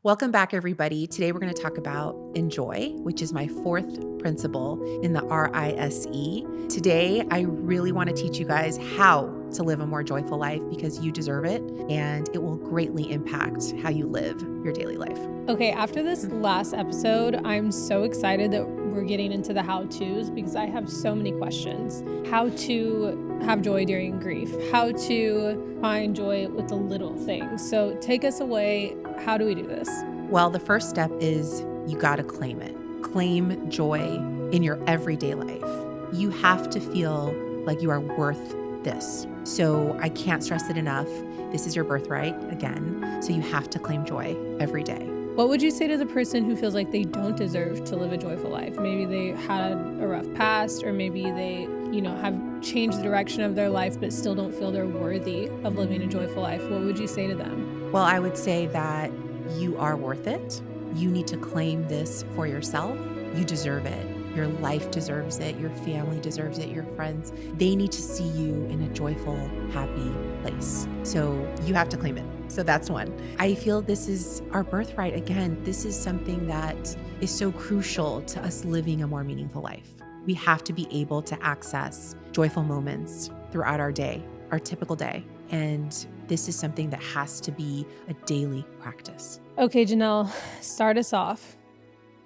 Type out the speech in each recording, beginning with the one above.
Welcome back, everybody. Today, we're going to talk about enjoy, which is my fourth principle in the RISE. Today, I really want to teach you guys how to live a more joyful life because you deserve it and it will greatly impact how you live your daily life. Okay, after this last episode, I'm so excited that we're getting into the how-tos because I have so many questions. How to have joy during grief, how to find joy with the little things. So take us away. How do we do this? Well, the first step is you got to claim it. Claim joy in your everyday life. You have to feel like you are worth this. So I can't stress it enough. This is your birthright again. So you have to claim joy every day. What would you say to the person who feels like they don't deserve to live a joyful life? Maybe they had a rough past, or maybe they, have changed the direction of their life but still don't feel they're worthy of living a joyful life. What would you say to them? Well, I would say that you are worth it. You need to claim this for yourself. You deserve it. Your life deserves it. Your family deserves it. Your friends, they need to see you in a joyful, happy place. So you have to claim it. So that's one. I feel this is our birthright. Again, this is something that is so crucial to us living a more meaningful life. We have to be able to access joyful moments throughout our day, our typical day. And this is something that has to be a daily practice. Okay, Janelle, start us off.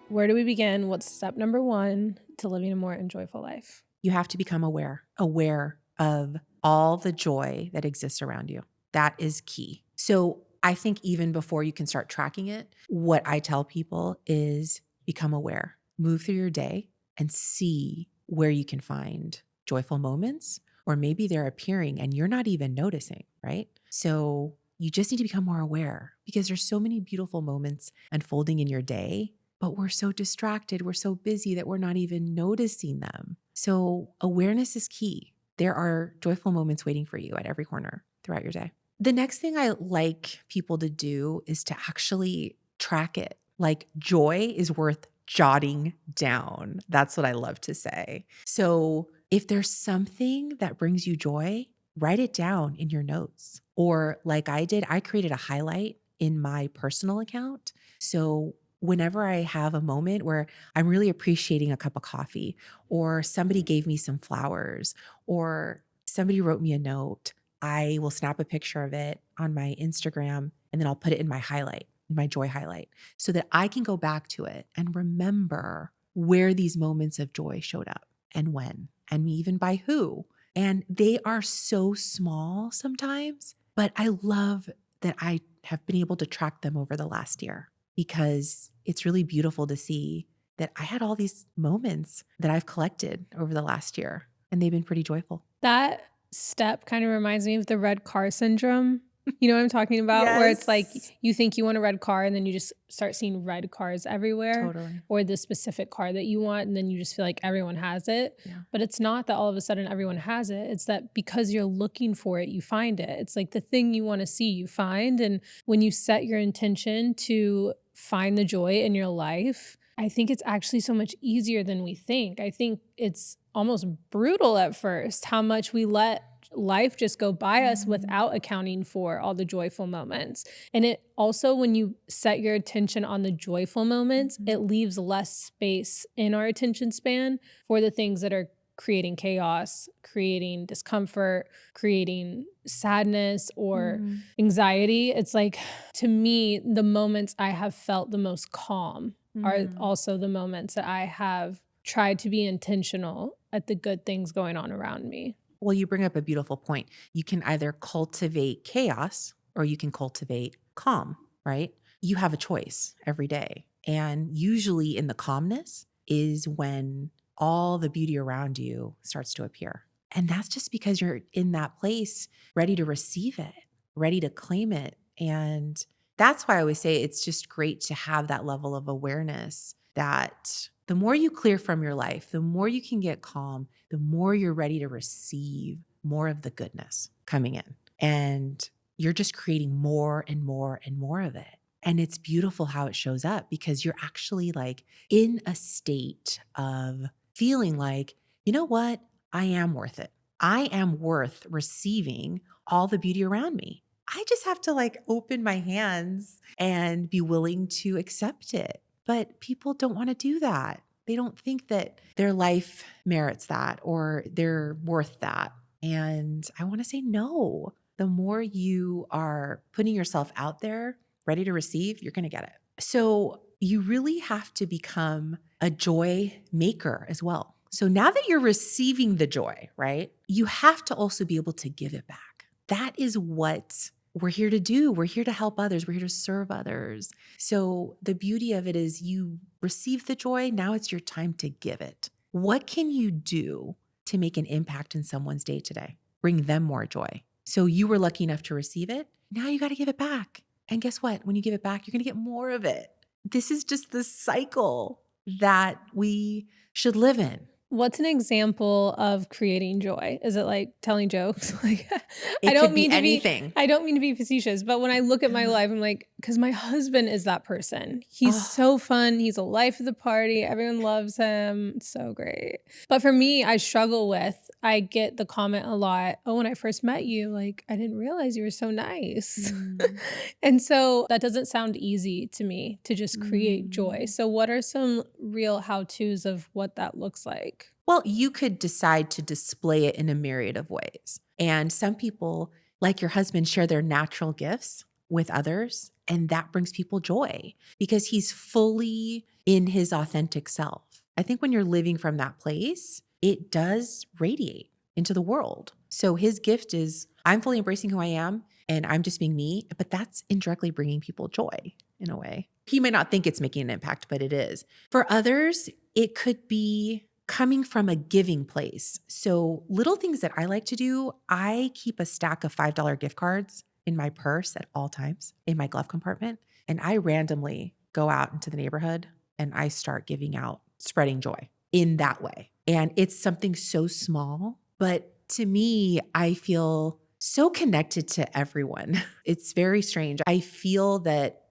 Where do we begin? What's step number one to living a more joyful life? You have to become aware of all the joy that exists around you. That is key. So I think even before you can start tracking it, what I tell people is become aware, move through your day and see where you can find joyful moments, or maybe they're appearing and you're not even noticing, right? So you just need to become more aware because there's so many beautiful moments unfolding in your day, but we're so distracted, we're so busy that we're not even noticing them. So awareness is key. There are joyful moments waiting for you at every corner throughout your day. The next thing I like people to do is to actually track it. Like joy is worth jotting down. That's what I love to say. So if there's something that brings you joy, write it down in your notes. Or like I did, I created a highlight in my personal account. So whenever I have a moment where I'm really appreciating a cup of coffee, or somebody gave me some flowers, or somebody wrote me a note, I will snap a picture of it on my Instagram and then I'll put it in my highlight, in my joy highlight, so that I can go back to it and remember where these moments of joy showed up and when, and even by who. And they are so small sometimes, but I love that I have been able to track them over the last year because it's really beautiful to see that I had all these moments that I've collected over the last year, and they've been pretty joyful. That step kind of reminds me of the red car syndrome. You know what I'm talking about? Where it's like Yes. you think you want a red car and then you just start seeing red cars everywhere, Totally. or the specific car that you want, and then you just feel like everyone has it. Yeah. But it's not that all of a sudden everyone has it. It's that because you're looking for it, you find it. It's like the thing you want to see, you find. And when you set your intention to find the joy in your life, I think it's actually so much easier than we think. I think it's almost brutal at first how much we let life just go by us without accounting for all the joyful moments. And it also, when you set your attention on the joyful moments, it leaves less space in our attention span for the things that are creating chaos, creating discomfort, creating sadness or anxiety. It's like, to me, the moments I have felt the most calm are also the moments that I have tried to be intentional at the good things going on around me. Well, you bring up a beautiful point. You can either cultivate chaos or you can cultivate calm, right? You have a choice every day. And usually in the calmness is when all the beauty around you starts to appear. And that's just because you're in that place ready to receive it, ready to claim it. And that's why I always say it's just great to have that level of awareness that the more you clear from your life, the more you can get calm, the more you're ready to receive more of the goodness coming in. And you're just creating more and more and more of it. And it's beautiful how it shows up because you're actually like in a state of feeling like, you know what? I am worth it. I am worth receiving all the beauty around me. I just have to like open my hands and be willing to accept it. But people don't want to do that. They don't think that their life merits that or they're worth that. And I want to say no. The more you are putting yourself out there, ready to receive, you're going to get it. So you really have to become a joy maker as well. So now that you're receiving the joy, right, you have to also be able to give it back. That is what we're here to do. We're here to help others. We're here to serve others. So the beauty of it is you receive the joy. Now it's your time to give it. What can you do to make an impact in someone's day today? Bring them more joy. So you were lucky enough to receive it. Now you got to give it back. And guess what? When you give it back, you're going to get more of it. This is just the cycle that we should live in. What's an example of creating joy? Is it like telling jokes? Like I It don't could be mean to be anything. I don't mean to be facetious, but when I look at my life, I'm like, because my husband is that person. He's Oh, so fun. He's a life of the party. Everyone loves him. It's so great. But for me, I get the comment a lot, oh, when I first met you, like, I didn't realize you were so nice. mm, And so that doesn't sound easy to me to just create joy. mm. So what are some real how-tos of what that looks like? Well, you could decide to display it in a myriad of ways. And some people, like your husband, share their natural gifts with others. And that brings people joy because he's fully in his authentic self. I think when you're living from that place, it does radiate into the world. So his gift is I'm fully embracing who I am and I'm just being me, but that's indirectly bringing people joy in a way. He may not think it's making an impact, but it is. For others, it could be coming from a giving place. So little things that I like to do, I keep a stack of $5 gift cards in my purse at all times in my glove compartment. And I randomly go out into the neighborhood and I start giving out, spreading joy in that way. And it's something so small, but to me, I feel so connected to everyone. It's very strange. I feel that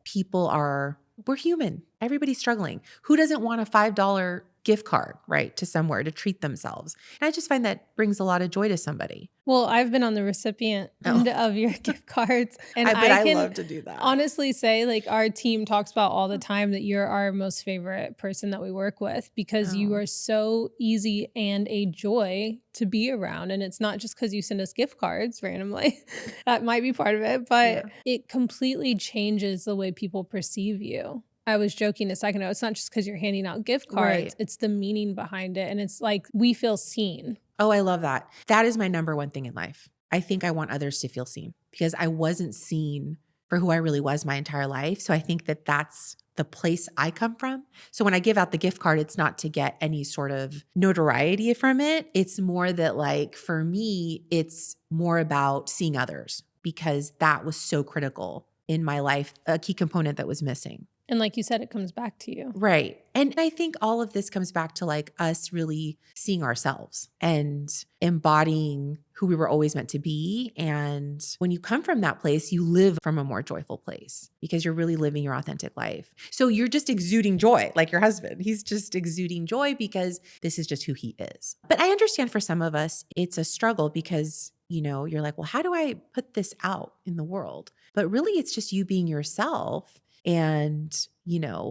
we're human. Everybody's struggling. Who doesn't want a $5 gift card, right, to somewhere to treat themselves? And I just find that brings a lot of joy to somebody. Well, I've been on the recipient Oh, end of your gift cards, and I bet I I can love to do that. honestly say, like, our team talks about all the time that you're our most favorite person that we work with because you Oh, are so easy and a joy to be around. And it's not just because you send us gift cards randomly. That might be part of it, but yeah. it completely changes the way people perceive you. I was joking a second ago. It's not just because you're handing out gift Right. cards, it's the meaning behind it. And it's like we feel seen. Oh, I love that. That is my number one thing in life. I think I want others to feel seen because I wasn't seen for who I really was my entire life. So I think that that's the place I come from. So when I give out the gift card, it's not to get any sort of notoriety from it. It's more that, like, for me, it's more about seeing others because that was so critical in my life, a key component that was missing. And like you said, it comes back to you. Right. And I think all of this comes back to like us really seeing ourselves and embodying who we were always meant to be. And when you come from that place, you live from a more joyful place because you're really living your authentic life. So you're just exuding joy, like your husband. He's just exuding joy because this is just who he is. But I understand for some of us, it's a struggle because you're like, well, how do I put this out in the world? But really, it's just you being yourself and,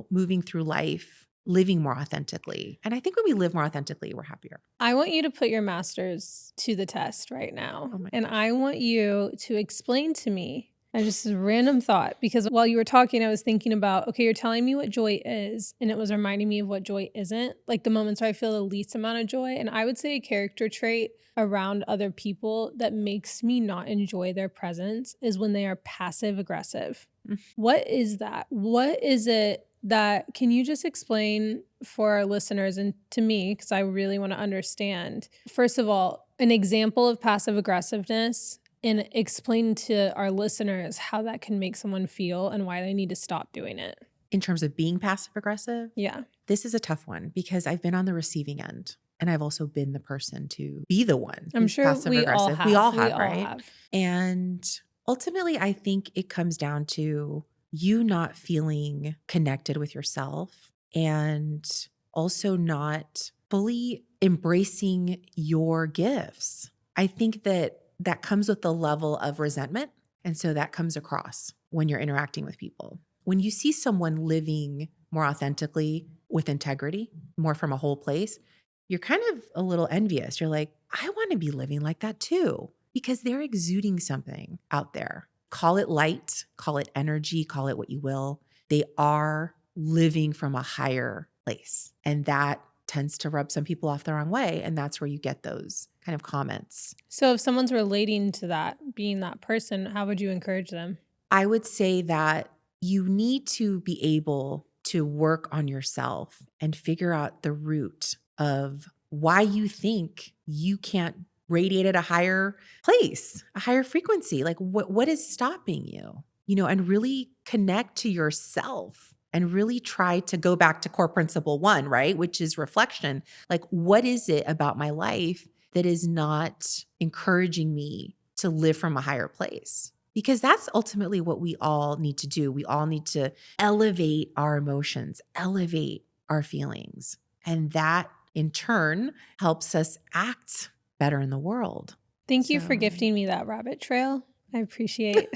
moving through life, living more authentically. And I think when we live more authentically, we're happier. I want you to put your master's to the test right now. Oh my And gosh. I want you to explain to me, and just a random thought, because while you were talking, I was thinking about, okay, you're telling me what joy is, and it was reminding me of what joy isn't, like the moments where I feel the least amount of joy. And I would say a character trait around other people that makes me not enjoy their presence is when they are passive aggressive. Mm. What is that? What is it that can you just explain for our listeners and to me, because I really want to understand, first of all, an example of passive aggressiveness and explain to our listeners how that can make someone feel and why they need to stop doing it. In terms of being passive aggressive, Yeah. this is a tough one because I've been on the receiving end and I've also been the person to be the one I'm who's sure passive we all aggressive. have. We all We have, all right? have. And ultimately, I think it comes down to you not feeling connected with yourself and also not fully embracing your gifts. I think that comes with the level of resentment And so that comes across when you're interacting with people. When you see someone living more authentically with integrity, more from a whole place, you're kind of a little envious. You're like, I want to be living like that too, because they're exuding something out there. Call it light, call it energy, call it what you will. They are living from a higher place. And that tends to rub some people off the wrong way. And that's where you get those kind of comments. So if someone's relating to that, being that person, how would you encourage them? I would say that you need to be able to work on yourself and figure out the root of why you think you can't radiate at a higher place, a higher frequency. Like what is stopping you? And really connect to yourself and really try to go back to core principle 1, right? Which is reflection. Like, what is it about my life that is not encouraging me to live from a higher place? Because that's ultimately what we all need to do. We all need to elevate our emotions, elevate our feelings. And that in turn helps us act better in the world. Thank you for gifting me that rabbit trail. I appreciate.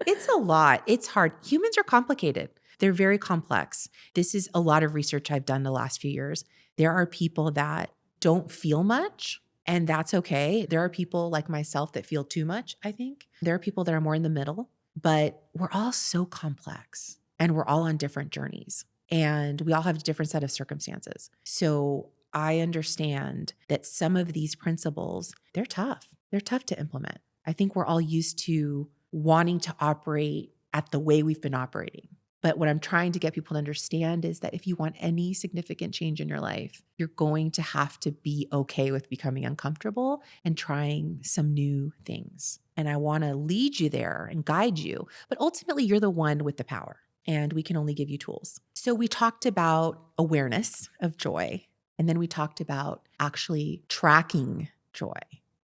It's a lot. It's hard. Humans are complicated. They're very complex. This is a lot of research I've done the last few years. There are people that don't feel much, and that's okay. There are people like myself that feel too much, I think. There are people that are more in the middle, but we're all so complex and we're all on different journeys and we all have a different set of circumstances. So I understand that some of these principles, they're tough. They're tough to implement. I think we're all used to wanting to operate at the way we've been operating. But what I'm trying to get people to understand is that if you want any significant change in your life, you're going to have to be okay with becoming uncomfortable and trying some new things. And I want to lead you there and guide you. But ultimately, you're the one with the power, and we can only give you tools. So we talked about awareness of joy, and then we talked about actually tracking joy.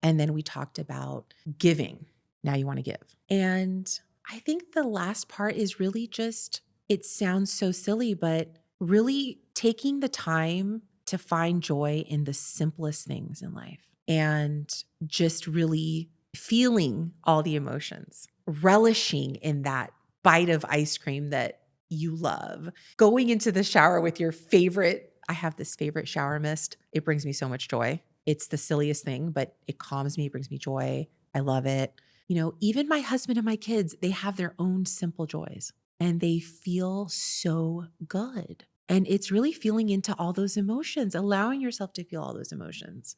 And then we talked about giving. Now you want to give. And I think the last part is really just, it sounds so silly, but really taking the time to find joy in the simplest things in life and just really feeling all the emotions, relishing in that bite of ice cream that you love, going into the shower with your favorite. I have this favorite shower mist. It brings me so much joy. It's the silliest thing, but it calms me, it brings me joy. I love it. Even my husband and my kids, they have their own simple joys and they feel so good. And it's really feeling into all those emotions, allowing yourself to feel all those emotions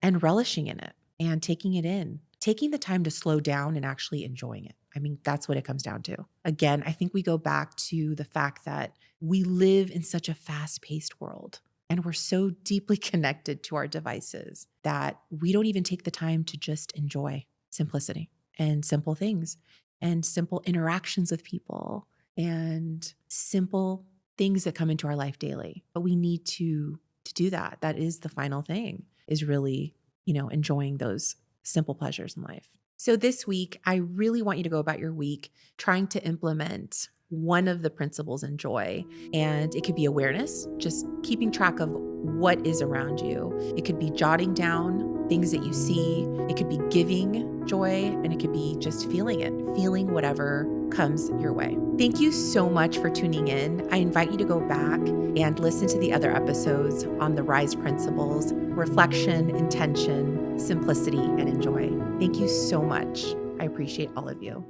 and relishing in it and taking it in, taking the time to slow down and actually enjoying it. I mean, that's what it comes down to. Again, I think we go back to the fact that we live in such a fast-paced world and we're so deeply connected to our devices that we don't even take the time to just enjoy simplicity and simple things and simple interactions with people and simple things that come into our life daily. But we need to do that. That is the final thing, is really, enjoying those simple pleasures in life. So this week, I really want you to go about your week trying to implement one of the principles in joy. And it could be awareness, just keeping track of what is around you. It could be jotting down things that you see. It could be giving joy, and it could be just feeling it, feeling whatever comes your way. Thank you so much for tuning in. I invite you to go back and listen to the other episodes on the RISE principles: reflection, intention, simplicity, and enjoy. Thank you so much. I appreciate all of you.